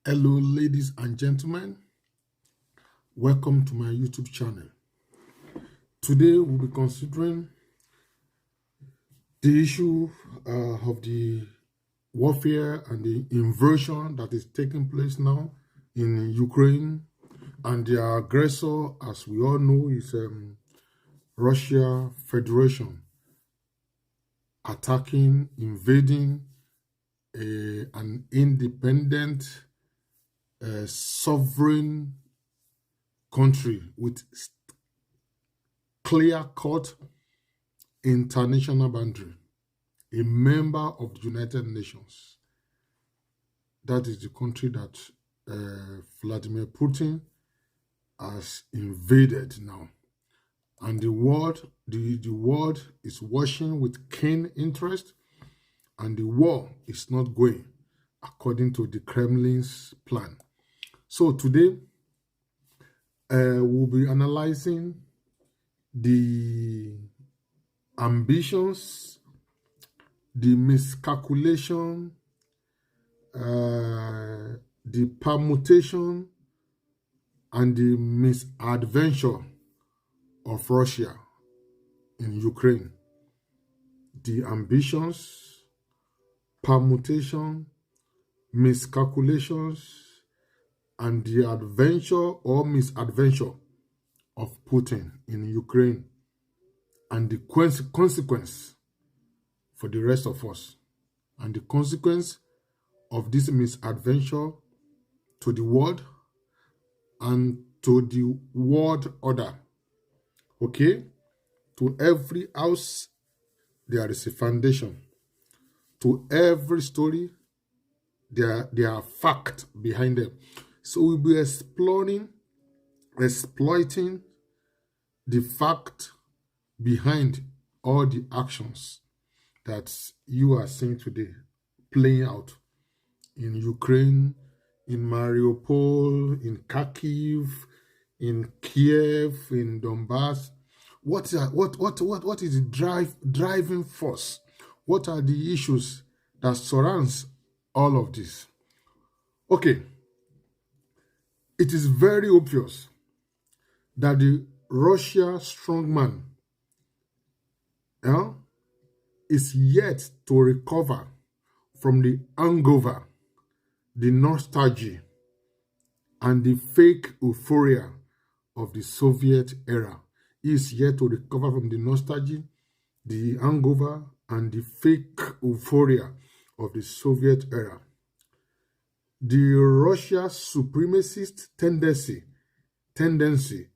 Hello, ladies and gentlemen. Welcome to my YouTube channel. Today, we'll be considering the issue of the warfare and the invasion that is taking place now in Ukraine. And the aggressor, as we all know, is Russia Federation attacking, invading an independent, sovereign country with clear-cut international boundary, a member of the United Nations. That is the country that Vladimir Putin has invaded now. And the world is watching with keen interest, and the war is not going according to the Kremlin's plan. So today, we'll be analyzing the ambitions, the miscalculation, the permutation, and the misadventure of Russia in Ukraine. The ambitions, permutation, miscalculations, and the adventure or misadventure of Putin in Ukraine, and the consequence for the rest of us, and the consequence of this misadventure to the world and to the world order. Okay? To every house, there is a foundation. To every story, there are facts behind them. So we'll be exploiting the fact behind all the actions that you are seeing today playing out in Ukraine, in Mariupol, in Kharkiv, in Kiev, in Donbass. What is the driving force? What are the issues that surrounds all of this? Okay. It is very obvious that the Russia strongman is yet to recover from the hangover, the nostalgia, and the fake euphoria of the Soviet era. He is yet to recover from the nostalgia, the hangover, and the fake euphoria of the Soviet era. The Russia supremacist tendency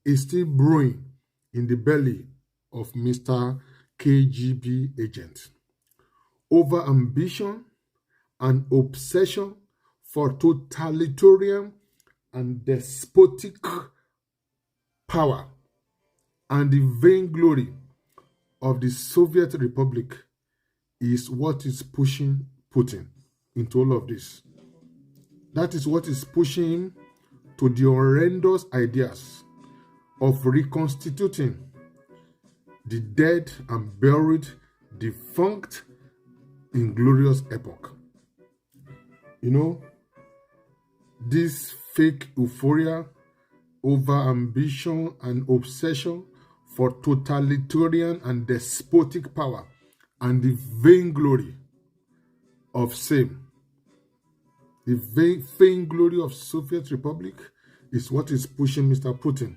is still brewing in the belly of Mr. KGB agent. Over ambition and obsession for totalitarian and despotic power and the vainglory of the Soviet Republic is what is pushing Putin into all of this. That is what is pushing him to the horrendous ideas of reconstituting the dead and buried, defunct, inglorious epoch. You know, this fake euphoria over ambition and obsession for totalitarian and despotic power and the vainglory of same. The vainglory of Soviet Republic is what is pushing Mr. Putin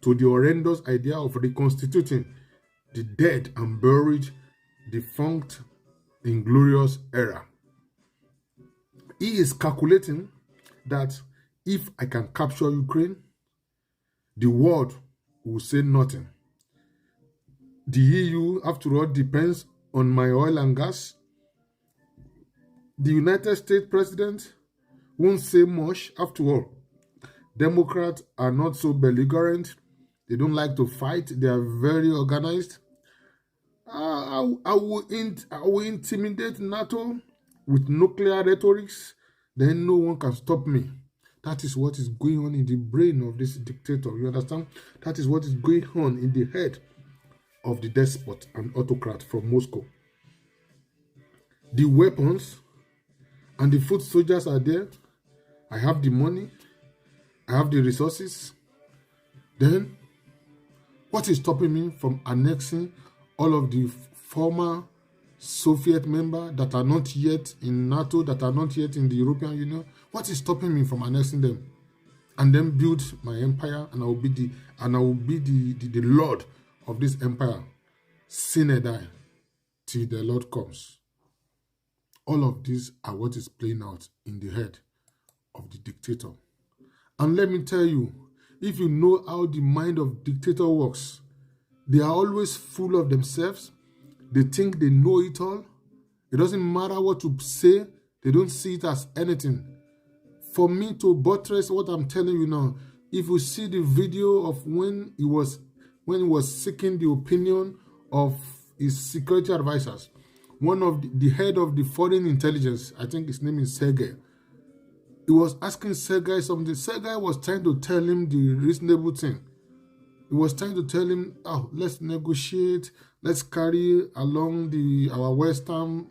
to the horrendous idea of reconstituting the dead and buried, defunct, inglorious era. He is calculating that if I can capture Ukraine, the world will say nothing. The EU, after all, depends on my oil and gas. The United States president won't say much. After all, Democrats are not so belligerent. They don't like to fight. They are very organized. I will intimidate NATO with nuclear rhetorics. Then no one can stop me. That is what is going on in the brain of this dictator. You understand? That is what is going on in the head of the despot and autocrat from Moscow. The weapons and the foot soldiers are there. I have the money, I have the resources. Then, what is stopping me from annexing all of the former Soviet members that are not yet in NATO, that are not yet in the European Union? What is stopping me from annexing them? And then build my empire, and I will be the Lord of this empire, sine die, till the Lord comes. All of these are what is playing out in the head of the dictator. And let me tell you, if you know how the mind of dictator works, they are always full of themselves. They think they know it all. It doesn't matter what you say. They don't see it as anything. For me to buttress what I'm telling you now, if you see the video of when he was seeking the opinion of his security advisors, one of the head of the foreign intelligence, I think his name is Sergei, he was asking Sergei something. Sergei was trying to tell him the reasonable thing. He was trying to tell him, oh, let's negotiate, let's carry along our Western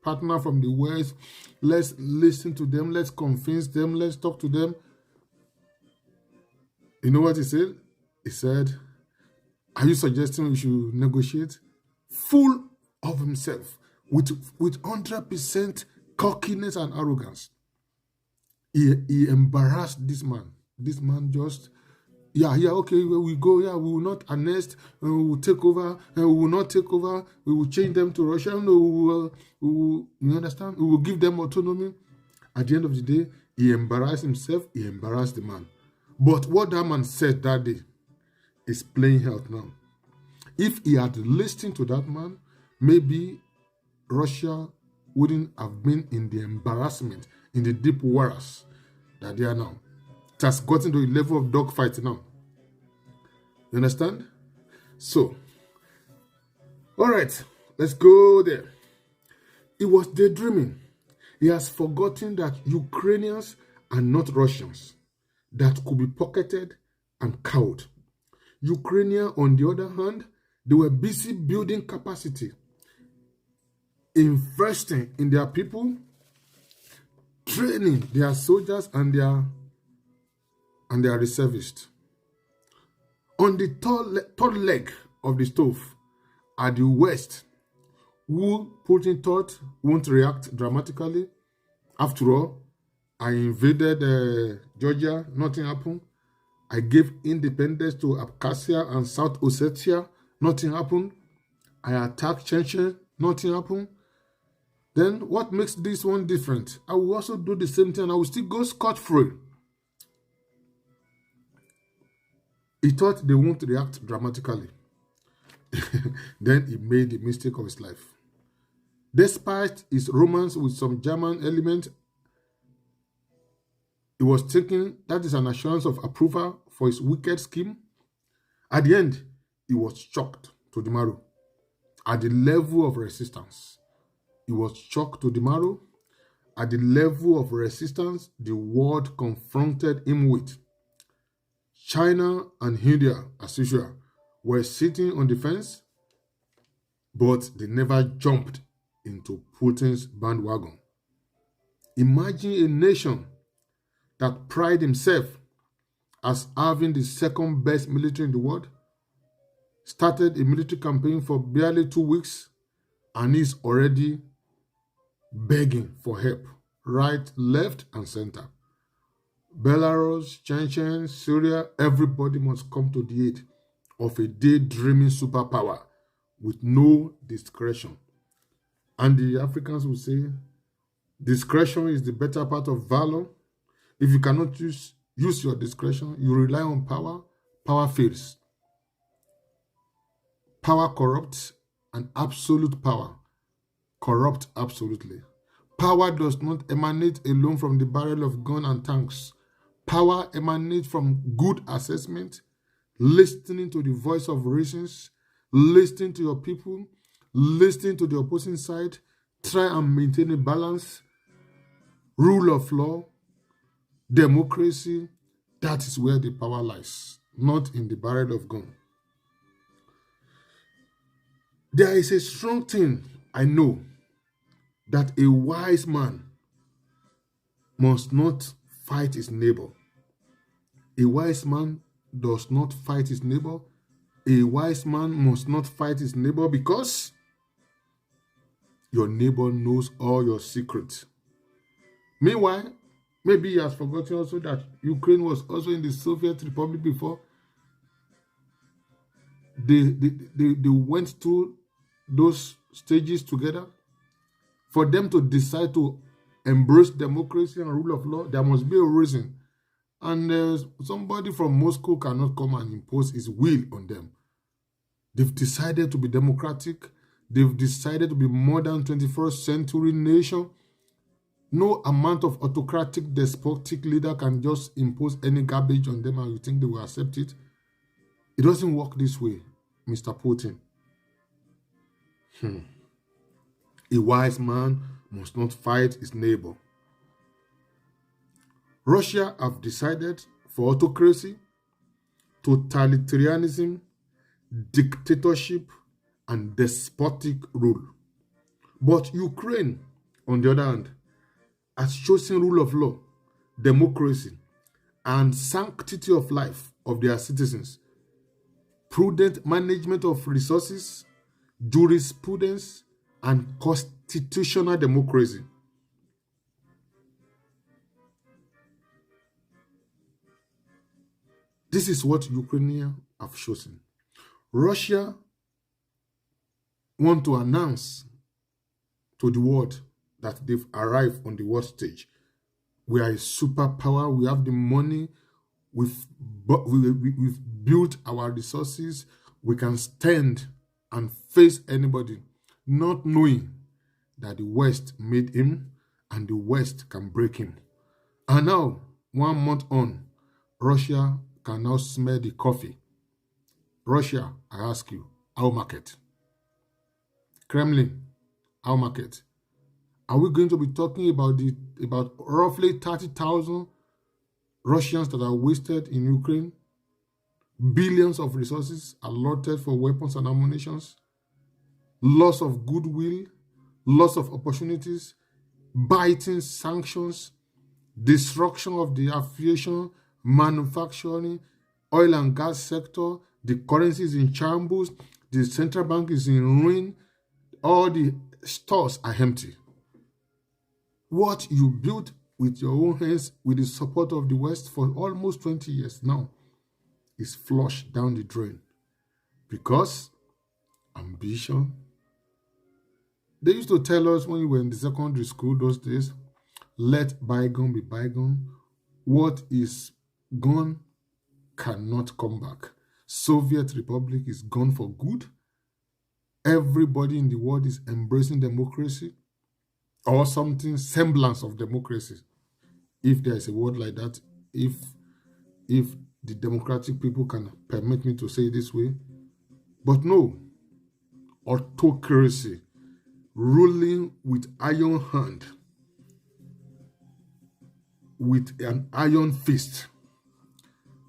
partner from the West, let's listen to them, let's convince them, let's talk to them. You know what he said? He said, are you suggesting we should negotiate? Full of himself, with 100% cockiness and arrogance. He embarrassed this man. This man just, okay, we go, we will not annex, we will take over, we will not take over, we will change them to Russia, no, you understand? We will give them autonomy. At the end of the day, he embarrassed himself, he embarrassed the man. But what that man said that day is playing out now. If he had listened to that man, maybe Russia wouldn't have been in the embarrassment, in the deep waters that they are now. It has gotten to a level of dogfight now. You understand? So, all right, let's go there. He was daydreaming. He has forgotten that Ukrainians are not Russians that could be pocketed and cowed. Ukrainians, on the other hand, they were busy building capacity, investing in their people, training their soldiers and their reservists. On the third leg of the stove are the West, who Putin thought won't react dramatically. After all, I invaded Georgia, nothing happened. I gave independence to Abkhazia and South Ossetia, nothing happened. I attacked Chechnya, nothing happened. Then what makes this one different? I will also do the same thing. I will still go scot-free. He thought they won't react dramatically. Then he made the mistake of his life. Despite his romance with some German element, he was thinking that is an assurance of approval for his wicked scheme. At the end, he was shocked to the marrow at the level of resistance. He was shocked to the marrow at the level of resistance the world confronted him with. China and India, as usual, were sitting on the fence, but they never jumped into Putin's bandwagon. Imagine a nation that prides himself as having the second best military in the world, started a military campaign for barely 2 weeks, and is already begging for help, right, left, and center. Belarus, Chechnya, Syria, everybody must come to the aid of a daydreaming superpower with no discretion. And the Africans will say, discretion is the better part of valor. If you cannot use your discretion, you rely on power, power fails. Power corrupts, and absolute power corrupt absolutely. Power does not emanate alone from the barrel of gun and tanks. Power emanates from good assessment, listening to the voice of reasons, listening to your people, listening to the opposing side, try and maintain a balance, rule of law, democracy. That is where the power lies, not in the barrel of gun. There is a strong thing I know, that a wise man must not fight his neighbor. A wise man does not fight his neighbor. A wise man must not fight his neighbor because your neighbor knows all your secrets. Meanwhile, maybe he has forgotten also that Ukraine was also in the Soviet Republic before. They went through those stages together. For them to decide to embrace democracy and rule of law, there must be a reason. And somebody from Moscow cannot come and impose his will on them. They've decided to be democratic. They've decided to be modern 21st century nation. No amount of autocratic, despotic leader can just impose any garbage on them and you think they will accept it. It doesn't work this way, Mr. Putin. A wise man must not fight his neighbor. Russia have decided for autocracy, totalitarianism, dictatorship, and despotic rule. But Ukraine, on the other hand, has chosen rule of law, democracy, and sanctity of life of their citizens, prudent management of resources, jurisprudence, and constitutional democracy. This is what Ukrainians have chosen. Russia want to announce to the world that they've arrived on the world stage. We are a superpower. We have the money. We've built our resources. We can stand and face anybody, not knowing that the West made him and the West can break him. And now, 1 month on, Russia can now smell the coffee. Russia, I ask you, our market? Kremlin, our market? Are we going to be talking about roughly 30,000 Russians that are wasted in Ukraine? Billions of resources allotted for weapons and ammunition? Loss of goodwill, loss of opportunities, biting sanctions, destruction of the aviation, manufacturing, oil and gas sector, the currency is in shambles, the central bank is in ruin, all the stores are empty. What you built with your own hands with the support of the West for almost 20 years now is flushed down the drain because ambition. They used to tell us when we were in the secondary school those days, let bygone be bygone. What is gone cannot come back. Soviet Republic is gone for good. Everybody in the world is embracing democracy or something semblance of democracy. If there is a word like that, if the democratic people can permit me to say it this way. But no, autocracy, ruling with iron hand, with an iron fist.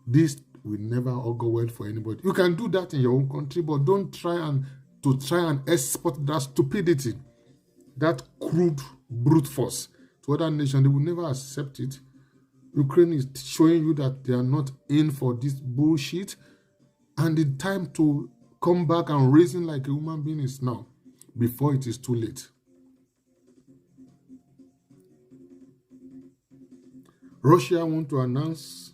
This will never all go well for anybody. You can do that in your own country, but don't try and export that stupidity, that crude brute force to other nations. They will never accept it. Ukraine is showing you that they are not in for this bullshit, and the time to come back and reason like a human being is now, before it is too late. Russia want to announce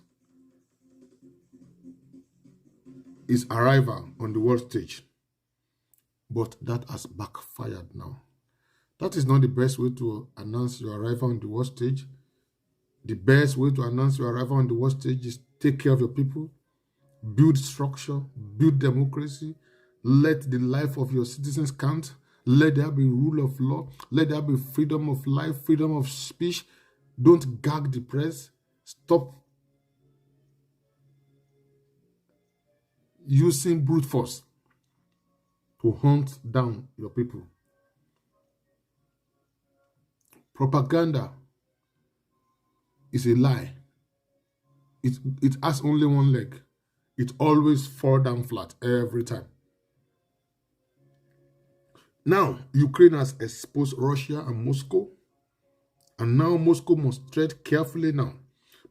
its arrival on the world stage, but that has backfired now. That is not the best way to announce your arrival on the world stage. The best way to announce your arrival on the world stage is take care of your people, build structure, build democracy, let the life of your citizens count, let there be rule of law, let there be freedom of life, freedom of speech. Don't gag the press. Stop using brute force to hunt down your people. Propaganda is a lie. It has only one leg. It always falls down flat every time. Now, Ukraine has exposed Russia and Moscow. And now Moscow must tread carefully now.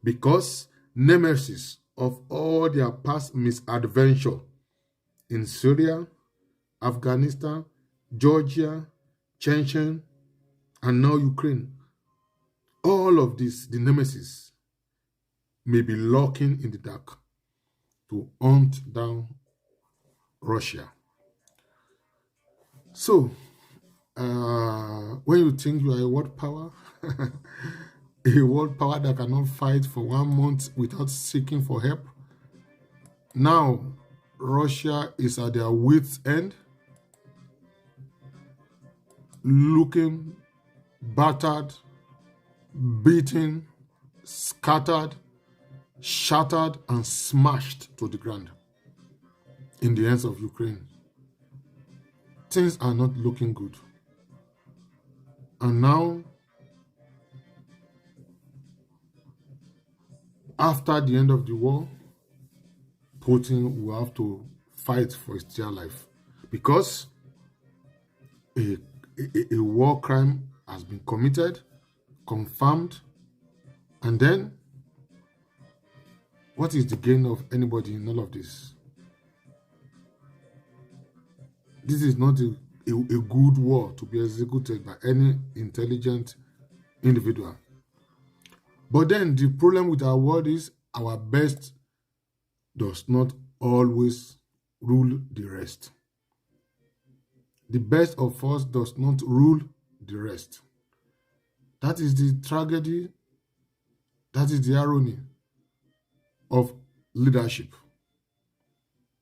because nemesis of all their past misadventure in Syria, Afghanistan, Georgia, Chechen, and now Ukraine, all of this, the nemesis, may be lurking in the dark to hunt down Russia. So, when you think you are a world power, a world power that cannot fight for 1 month without seeking for help, now Russia is at their wits' end, looking battered, beaten, scattered, shattered, and smashed to the ground in the hands of Ukraine. Things are not looking good. And now, after the end of the war, Putin will have to fight for his dear life because a war crime has been committed, confirmed, and then what is the gain of anybody in all of this? This is not a good war to be executed by any intelligent individual. But then the problem with our world is our best does not always rule the rest. The best of us does not rule the rest. That is the tragedy, that is the irony of leadership.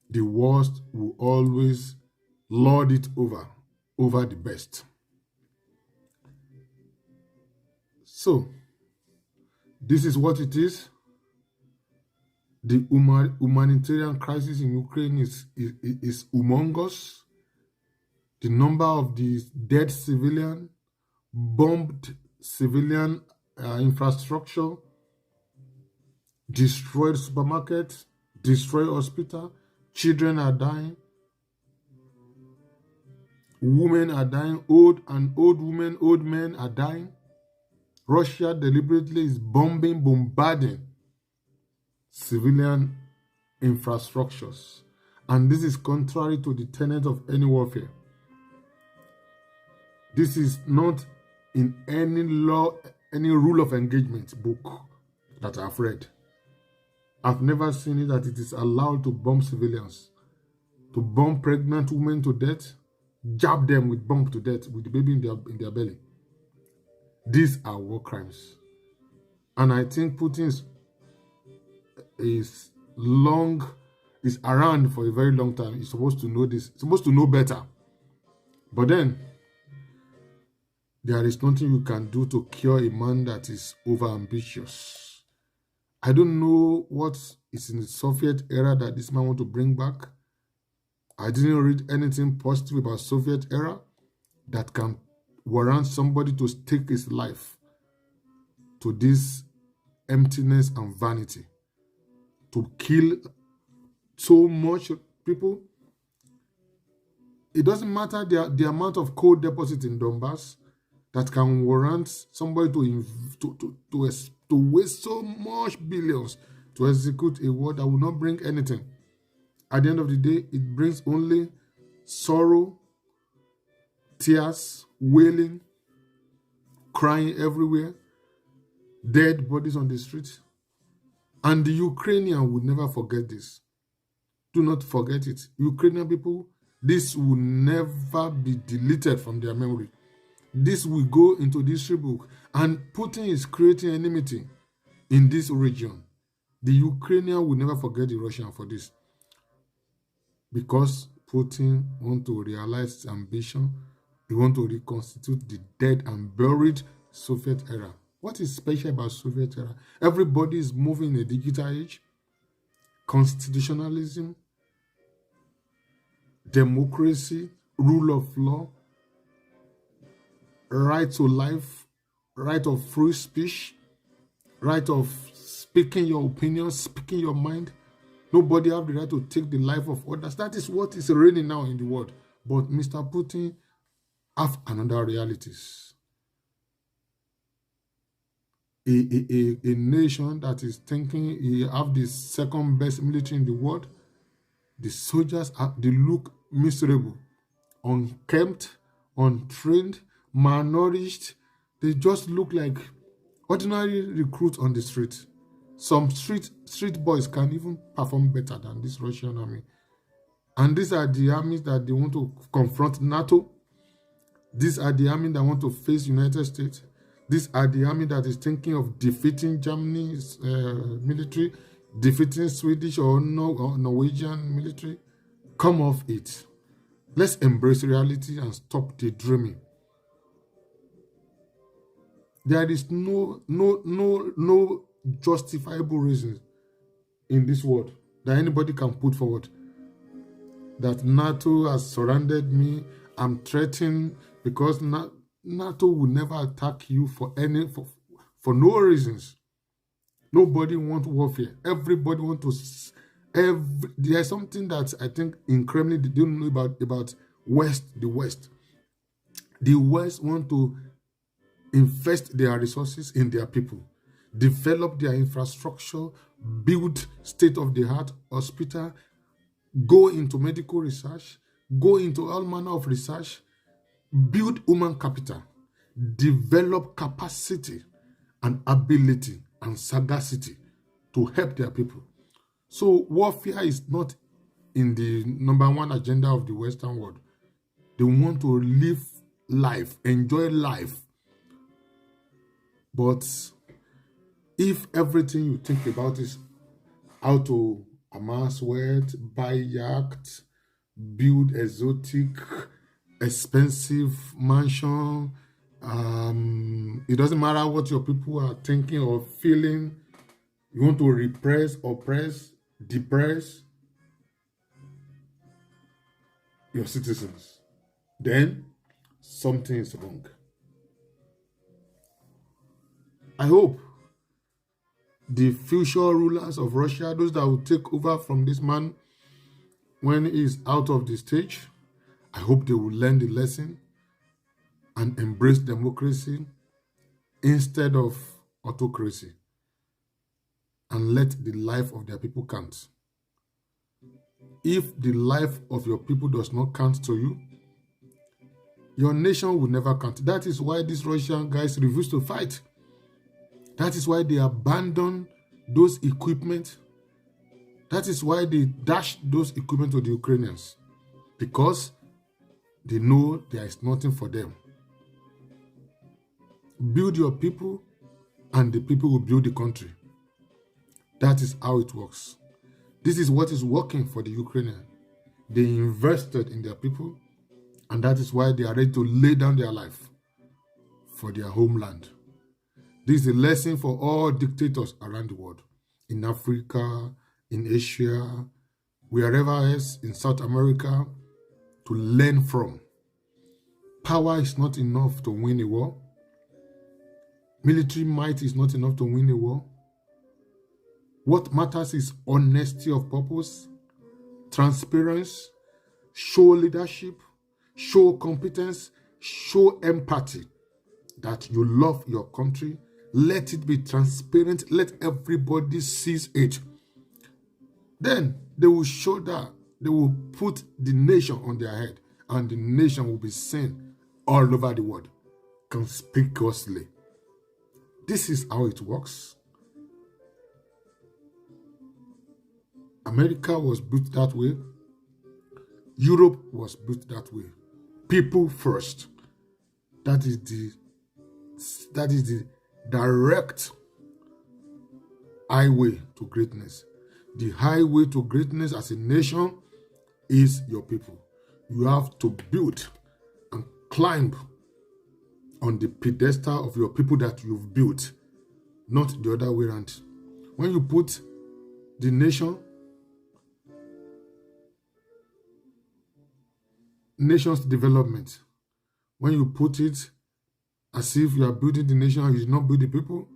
The worst will always lord it over the best. So, this is what it is. The humanitarian crisis in Ukraine is humongous. The number of the dead civilian, bombed civilian infrastructure, destroyed supermarkets, destroyed hospital, children are dying, women are dying, old women, old men are dying. Russia deliberately is bombarding civilian infrastructures. And this is contrary to the tenet of any warfare. This is not in any law, any rule of engagement book that I've read. I've never seen it that it is allowed to bomb civilians, to bomb pregnant women to death, jab them with bomb to death with the baby in their belly. These are war crimes. And I think Putin is around for a very long time. He's supposed to know this, supposed to know better. But then, there is nothing you can do to cure a man that is overambitious. I don't know what is in the Soviet era that this man wants to bring back. I didn't read anything positive about Soviet era that can warrant somebody to stake his life to this emptiness and vanity, to kill so much people. It doesn't matter the amount of coal deposit in Donbass that can warrant somebody to waste so much billions to execute a war that will not bring anything. At the end of the day, it brings only sorrow, tears, wailing, crying everywhere, dead bodies on the streets. And the Ukrainian would never forget this. Do not forget it. Ukrainian people, this will never be deleted from their memory. This will go into the history book. And Putin is creating enmity in this region. The Ukrainian will never forget the Russian for this. Because Putin wants to realize his ambition. He wants to reconstitute the dead and buried Soviet era. What is special about Soviet era? Everybody is moving in a digital age. Constitutionalism, democracy, rule of law, right to life, right of free speech, right of speaking your opinion, speaking your mind. Nobody have the right to take the life of others. That is what is reigning now in the world. But Mr. Putin have another realities. a nation that is thinking he have the second best military in the world. The soldiers they look miserable, unkempt, untrained, malnourished. They just look like ordinary recruits on the street. Some street boys can even perform better than this Russian army. And these are the armies that they want to confront NATO. These are the army that want to face United States. These are the army that is thinking of defeating Germany's military, defeating Swedish or Norwegian military. Come off it. Let's embrace reality and stop daydreaming. There is no justifiable reason in this world that anybody can put forward that NATO has surrounded me. I'm threatened because NATO will never attack you for no reasons. Nobody wants warfare. Everybody wants to. There's something that I think in Kremlin they don't know about the West. The West want to invest their resources in their people, develop their infrastructure, build state-of-the-art hospital, go into medical research, go into all manner of research, build human capital, develop capacity and ability and sagacity to help their people. So warfare is not in the number one agenda of the Western world. They want to live life, enjoy life. But if everything you think about is how to amass wealth, buy yacht, build exotic, expensive mansion, it doesn't matter what your people are thinking or feeling, you want to repress, oppress, depress your citizens, then something is wrong. I hope the future rulers of Russia, those that will take over from this man when he is out of the stage, I hope they will learn the lesson and embrace democracy instead of autocracy and let the life of their people count. If the life of your people does not count to you, your nation will never count. That is why these Russian guys refuse to fight. That is why they abandon those equipment. That is why they dash those equipment to the Ukrainians. Because they know there is nothing for them. Build your people and the people will build the country. That is how it works. This is what is working for the Ukrainians. They invested in their people and that is why they are ready to lay down their life for their homeland. This is a lesson for all dictators around the world, in Africa, in Asia, wherever else, in South America, to learn from. Power is not enough to win a war. Military might is not enough to win a war. What matters is honesty of purpose, transparency, show leadership, show competence, show empathy, that you love your country. Let it be transparent. Let everybody see it. Then they will show that they will put the nation on their head and the nation will be seen all over the world conspicuously. This is how it works. America was built that way. Europe was built that way. People first. That is the direct highway to greatness. The highway to greatness as a nation is your people. You have to build and climb on the pedestal of your people that you've built, not the other way around. When you put the nation's development, when you put it as if you are building the nation and you did not build the people,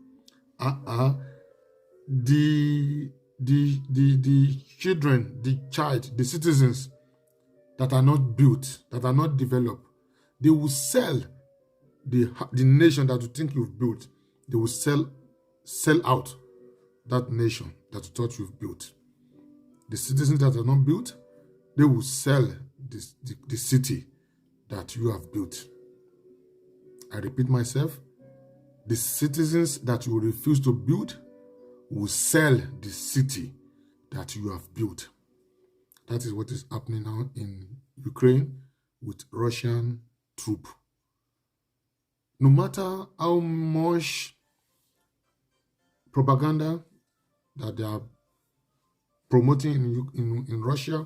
the children, the citizens that are not built, that are not developed, they will sell the nation that you think you've built. They will sell sell out that nation that you thought you've built. The citizens that are not built, they will sell the city that you have built. I repeat myself, the citizens that you refuse to build will sell the city that you have built. That is what is happening now in Ukraine with Russian troops. No matter how much propaganda that they are promoting in Russia,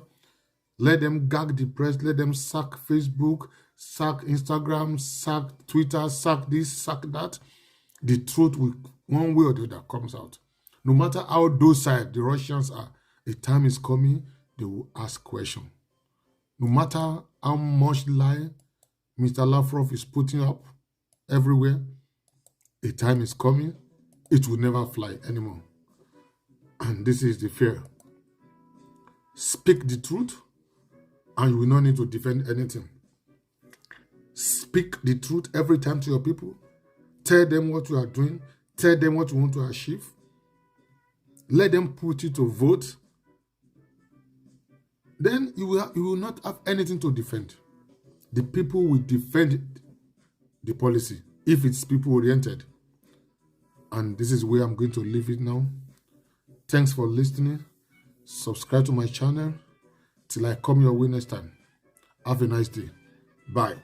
let them gag the press, let them sack Facebook, sack Instagram, sack Twitter, sack this, sack that. The truth will, one way or the other, comes out. No matter how docile the Russians are, a time is coming, they will ask questions. No matter how much lie Mr. Lavrov is putting up everywhere, a time is coming, it will never fly anymore. And this is the fear. Speak the truth, and you will not need to defend anything. Speak the truth every time to your people. Tell them what you are doing. Tell them what you want to achieve. Let them put you to vote. Then you will not have anything to defend. The people will defend the policy if it's people-oriented. And this is where I'm going to leave it now. Thanks for listening. Subscribe to my channel. Till I come your way next time. Have a nice day. Bye.